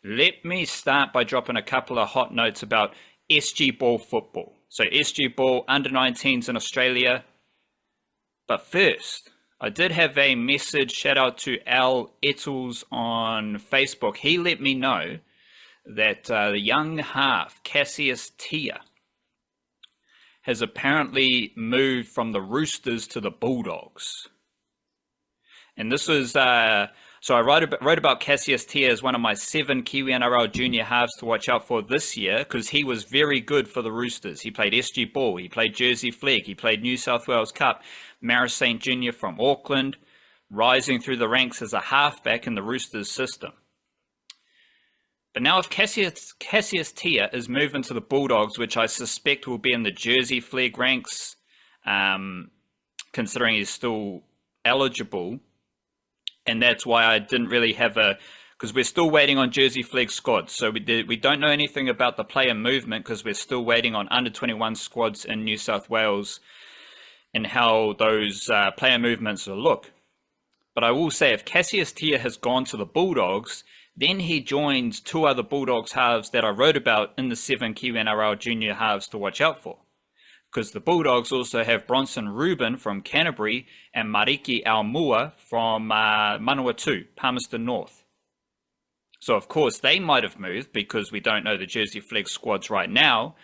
let me start by dropping a couple of hot notes about SG Ball football. So SG Ball under 19s in Australia. But first, I did have a message, shout out to Al Ettles on Facebook. He let me know that the young half, Cassius Tia, has apparently moved from the Roosters to the Bulldogs. And this was, so I wrote about Cassius Tia as one of my 7 Kiwi-NRL junior halves to watch out for this year, because he was very good for the Roosters. He played SG Ball, he played Jersey Flegg, he played New South Wales Cup, Maris St. Jr. from Auckland, rising through the ranks as a halfback in the Roosters system. But now if Cassius Tia is moving to the Bulldogs, which I suspect will be in the Jersey Flegg ranks, considering he's still eligible, and that's why I didn't really have because we're still waiting on Jersey Flegg squads. So we don't know anything about the player movement because we're still waiting on under-21 squads in New South Wales and how those player movements will look. But I will say if Cassius Tia has gone to the Bulldogs, then he joins 2 other Bulldogs halves that I wrote about in the 7 Kiwi-NRL junior halves to watch out for. Because the Bulldogs also have Bronson Rubin from Canterbury and Mariki Aumua from Manawatu, Palmerston North. So of course they might have moved because we don't know the Jersey Flegg squads right now.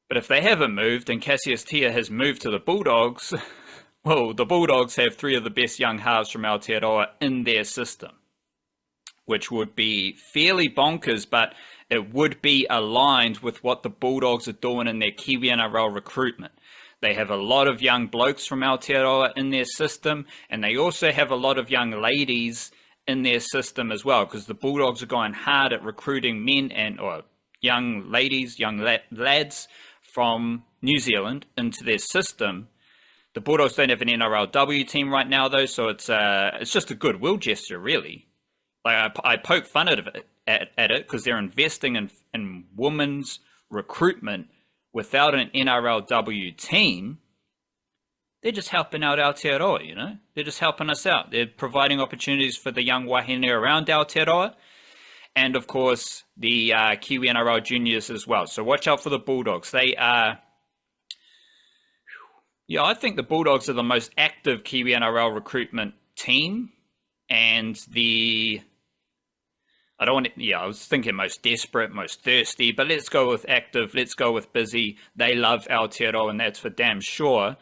But if they haven't moved and Cassius Tia has moved to the Bulldogs, well, the Bulldogs have 3 of the best young halves from Aotearoa in their system, which would be fairly bonkers, but it would be aligned with what the Bulldogs are doing in their Kiwi-NRL recruitment. They have a lot of young blokes from Aotearoa in their system, and they also have a lot of young ladies in their system as well, because the Bulldogs are going hard at recruiting men or young ladies, young lads from New Zealand into their system. The Bulldogs don't have an NRLW team right now, though, so it's just a goodwill gesture, really. Like I poke fun at it because they're investing in women's recruitment without an NRLW team. They're just helping out Aotearoa, you know? They're just helping us out. They're providing opportunities for the young wahine around Aotearoa, and of course the Kiwi NRL juniors as well. So watch out for the Bulldogs. They are, yeah, I think the Bulldogs are the most active Kiwi NRL recruitment team, and I was thinking most desperate, most thirsty, but let's go with active, let's go with busy. They love Aotearoa, and that's for damn sure.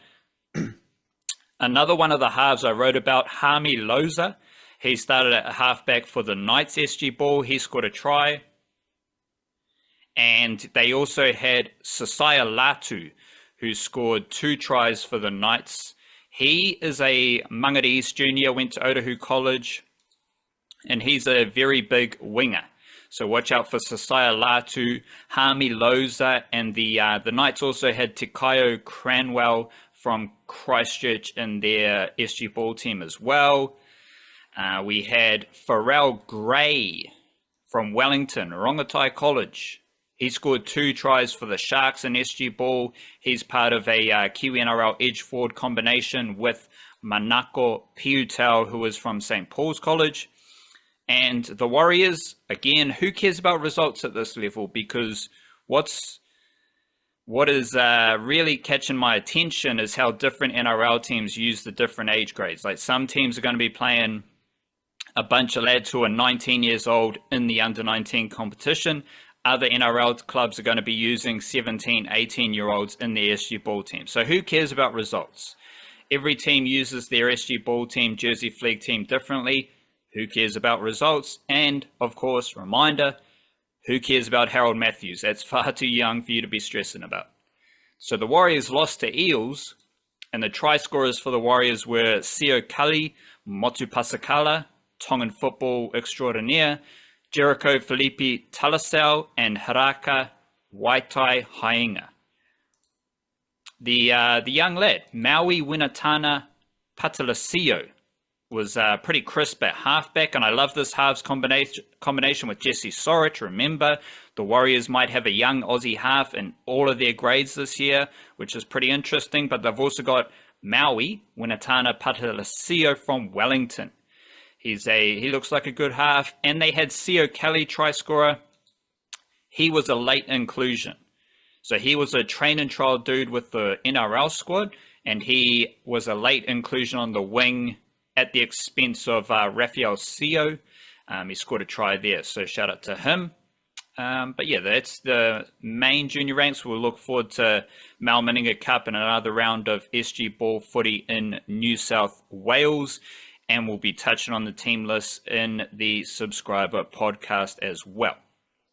Another one of the halves I wrote about, Hami Loza. He started at halfback for the Knights SG Ball. He scored a try. And they also had Sasaya Latu, who scored 2 tries for the Knights. He is a Mangere East junior, went to Otahu College, and he's a very big winger. So watch out for Sasaya Latu, Hami Loza, and the Knights also had Tikayo Cranwell from Christchurch in their SG Ball team as well. We had Pharrell Gray from Wellington, Rongotai College. He scored 2 tries for the Sharks in SG Ball. He's part of a Kiwi NRL edge forward combination with Manako Piutau, who is from St. Paul's College. And the Warriors, again, who cares about results at this level? Because what is really catching my attention is how different NRL teams use the different age grades. Like some teams are going to be playing a bunch of lads who are 19 years old in the under-19 competition. Other NRL clubs are going to be using 17, 18-year-olds in their SG Ball team. So who cares about results? Every team uses their SG Ball team, Jersey Flegg team differently. Who cares about results? And, of course, reminder, who cares about Harold Matthews? That's far too young for you to be stressing about. So the Warriors lost to Eels, and the try scorers for the Warriors were Sio Kali, Motu Pasakala, Tongan football extraordinaire, Jericho Felipe Talasau, and Haraka Waitai Hainga. The young lad, Maui Winatana Patalasio, was pretty crisp at halfback, and I love this halves combination with Jesse Sorich. Remember, the Warriors might have a young Aussie half in all of their grades this year, which is pretty interesting, but they've also got Maui Winatana Patalasio from Wellington. He looks like a good half. And they had Sio Kelly, try scorer. He was a late inclusion. So he was a train and trial dude with the NRL squad, and he was a late inclusion on the wing at the expense of Rafael Sio. He scored a try there, so shout out to him. But yeah, that's the main junior ranks. We'll look forward to Mal Meninga Cup and another round of SG Ball footy in New South Wales. And we'll be touching on the team list in the subscriber podcast as well.